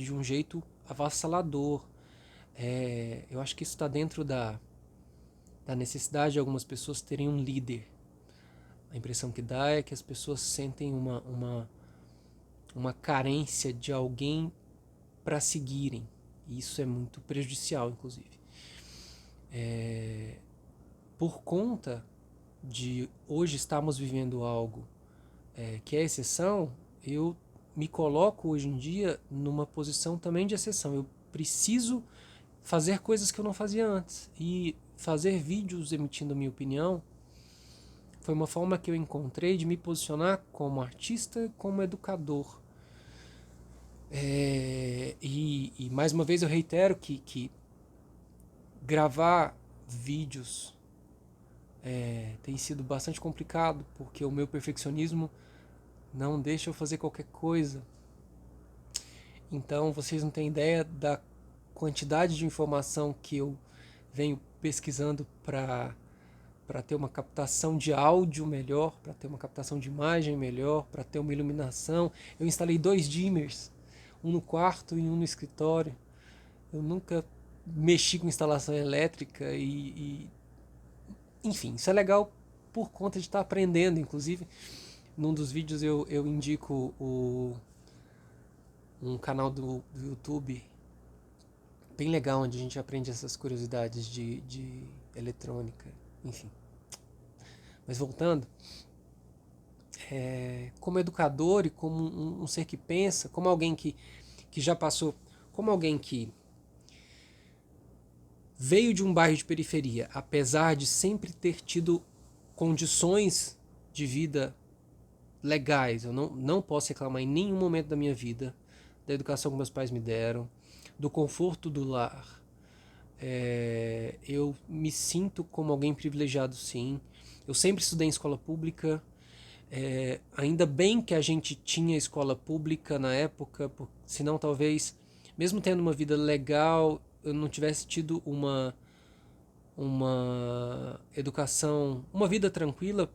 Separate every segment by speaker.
Speaker 1: de um jeito avassalador. Eu acho que isso está dentro da necessidade de algumas pessoas terem um líder. A impressão que dá é que as pessoas sentem uma carência de alguém para seguirem. E isso é muito prejudicial, inclusive. Por conta de hoje estarmos vivendo algo que é exceção, eu me coloco hoje em dia numa posição também de exceção. Eu preciso fazer coisas que eu não fazia antes. E fazer vídeos emitindo minha opinião foi uma forma que eu encontrei de me posicionar como artista, como educador. E mais uma vez eu reitero que gravar vídeos tem sido bastante complicado, porque o meu perfeccionismo não deixa eu fazer qualquer coisa. Então vocês não têm ideia da quantidade de informação que eu venho pesquisando para ter uma captação de áudio melhor, para ter uma captação de imagem melhor, para ter uma iluminação. Eu instalei 2 dimmers, um no quarto e um no escritório. Eu nunca mexi com instalação elétrica enfim, isso é legal por conta de estar aprendendo. Inclusive, num dos vídeos eu indico um canal do YouTube bem legal, onde a gente aprende essas curiosidades de eletrônica, enfim. Mas voltando, como educador e como um ser que pensa, como alguém que já passou, como alguém que veio de um bairro de periferia, apesar de sempre ter tido condições de vida legais, eu não posso reclamar em nenhum momento da minha vida da educação que meus pais me deram, do conforto do lar. Eu me sinto como alguém privilegiado, sim. Eu sempre estudei em escola pública. Ainda bem que a gente tinha escola pública na época, senão talvez, mesmo tendo uma vida legal, eu não tivesse tido uma educação, uma vida tranquila,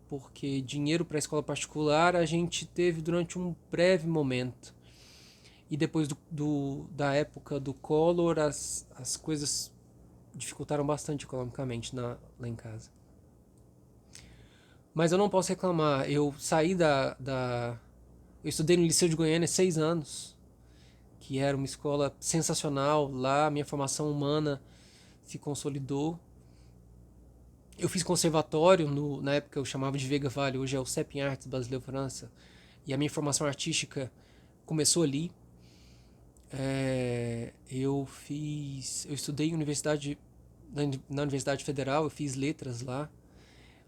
Speaker 1: porque dinheiro para a escola particular a gente teve durante um breve momento. E depois da época do Collor, as coisas dificultaram bastante economicamente lá em casa. Mas eu não posso reclamar. Eu saí eu estudei no Liceu de Goiânia 6 anos, que era uma escola sensacional. Lá minha formação humana se consolidou. Eu fiz conservatório, na época eu chamava de Veiga Vale, hoje é o CEP em Artes Brasileiro França. E a minha formação artística começou ali. Eu estudei na Universidade Federal, eu fiz letras lá,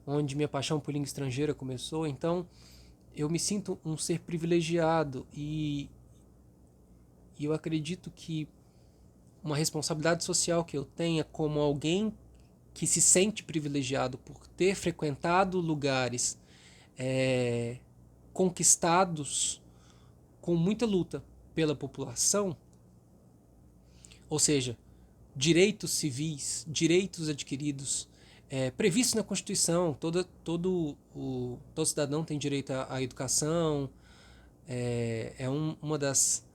Speaker 1: onde minha paixão por língua estrangeira começou. Então eu me sinto um ser privilegiado e eu acredito que uma responsabilidade social que eu tenha como alguém que se sente privilegiado por ter frequentado lugares é, conquistados com muita luta pela população, ou seja, direitos civis, direitos adquiridos, previstos na Constituição. Todo cidadão tem direito à educação, uma das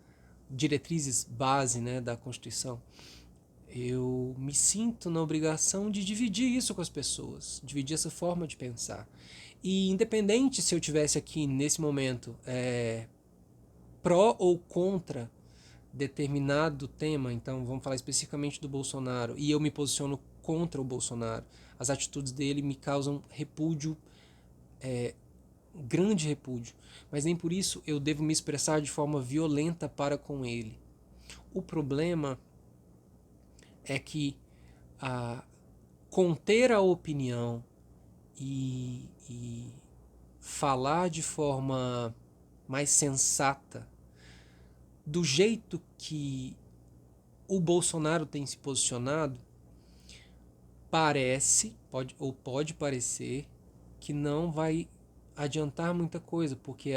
Speaker 1: diretrizes base, né, da Constituição. Eu me sinto na obrigação de dividir isso com as pessoas, dividir essa forma de pensar. E independente se eu tivesse aqui nesse momento pró ou contra determinado tema, então vamos falar especificamente do Bolsonaro, e eu me posiciono contra o Bolsonaro, as atitudes dele me causam repúdio, grande repúdio, mas nem por isso eu devo me expressar de forma violenta para com ele. O problema é que a conter a opinião e falar de forma mais sensata, do jeito que o Bolsonaro tem se posicionado, pode parecer que não vai adiantar muita coisa, porque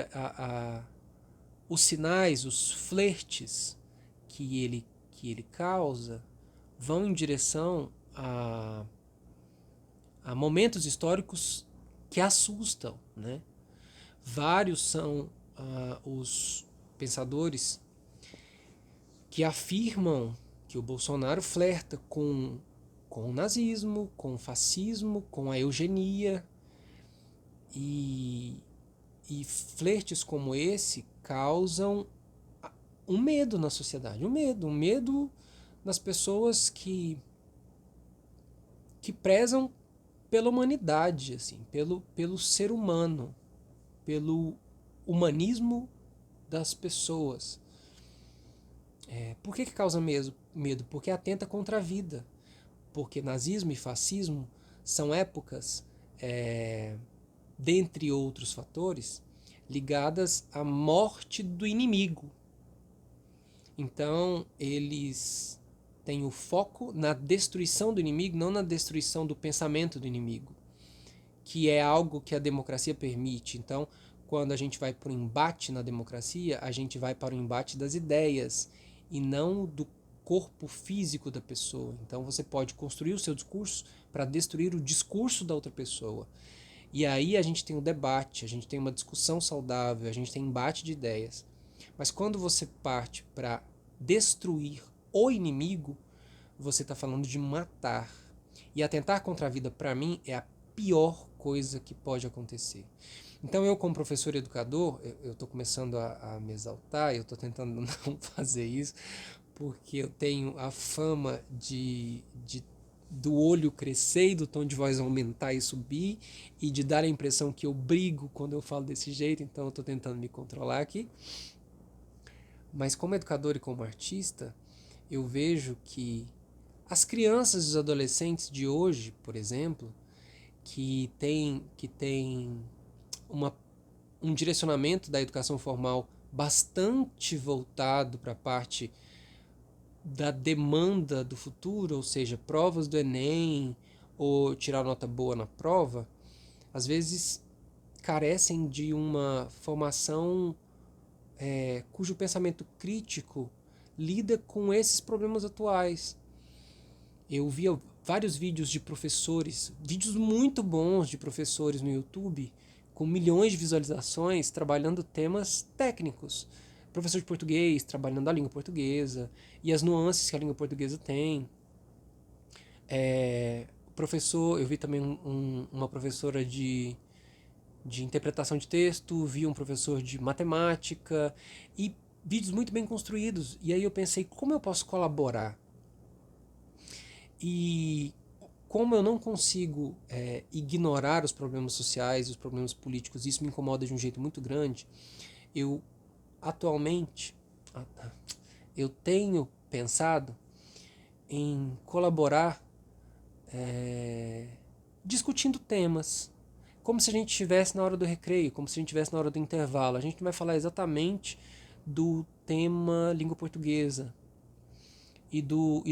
Speaker 1: os sinais, os flertes que ele causa vão em direção a momentos históricos que assustam, né? Vários são os pensadores que afirmam que o Bolsonaro flerta com o nazismo, com o fascismo, com a eugenia, e, e flertes como esse causam um medo na sociedade, um medo nas pessoas que prezam pela humanidade, assim, pelo ser humano, pelo humanismo das pessoas. Por que causa medo? Porque atenta contra a vida. Porque nazismo e fascismo são épocas, dentre outros fatores, ligadas à morte do inimigo. Então, eles têm o foco na destruição do inimigo, não na destruição do pensamento do inimigo, que é algo que a democracia permite. Então, quando a gente vai para o embate na democracia, a gente vai para o embate das ideias e não do corpo físico da pessoa. Então, você pode construir o seu discurso para destruir o discurso da outra pessoa. E aí a gente tem um debate, a gente tem uma discussão saudável, a gente tem embate de ideias. Mas quando você parte para destruir o inimigo, você está falando de matar. E atentar contra a vida, para mim, é a pior coisa que pode acontecer. Então eu, como professor e educador, eu estou começando a me exaltar, eu estou tentando não fazer isso, porque eu tenho a fama do olho crescer e do tom de voz aumentar e subir, e de dar a impressão que eu brigo quando eu falo desse jeito, então eu estou tentando me controlar aqui. Mas como educador e como artista, eu vejo que as crianças e os adolescentes de hoje, por exemplo, que têm um direcionamento da educação formal bastante voltado para a parte da demanda do futuro, ou seja, provas do Enem ou tirar nota boa na prova, às vezes carecem de uma formação cujo pensamento crítico lida com esses problemas atuais. Eu via vários vídeos de professores, vídeos muito bons de professores no YouTube, com milhões de visualizações, trabalhando temas técnicos. Professor de português, trabalhando a língua portuguesa e as nuances que a língua portuguesa tem. Professor, eu vi também uma professora de interpretação de texto, vi um professor de matemática e vídeos muito bem construídos. E aí eu pensei, como eu posso colaborar? E como eu não consigo ignorar os problemas sociais, os problemas políticos, isso me incomoda de um jeito muito grande, eu atualmente eu tenho pensado em colaborar discutindo temas, como se a gente estivesse na hora do recreio, como se a gente estivesse na hora do intervalo. A gente não vai falar exatamente do tema língua portuguesa e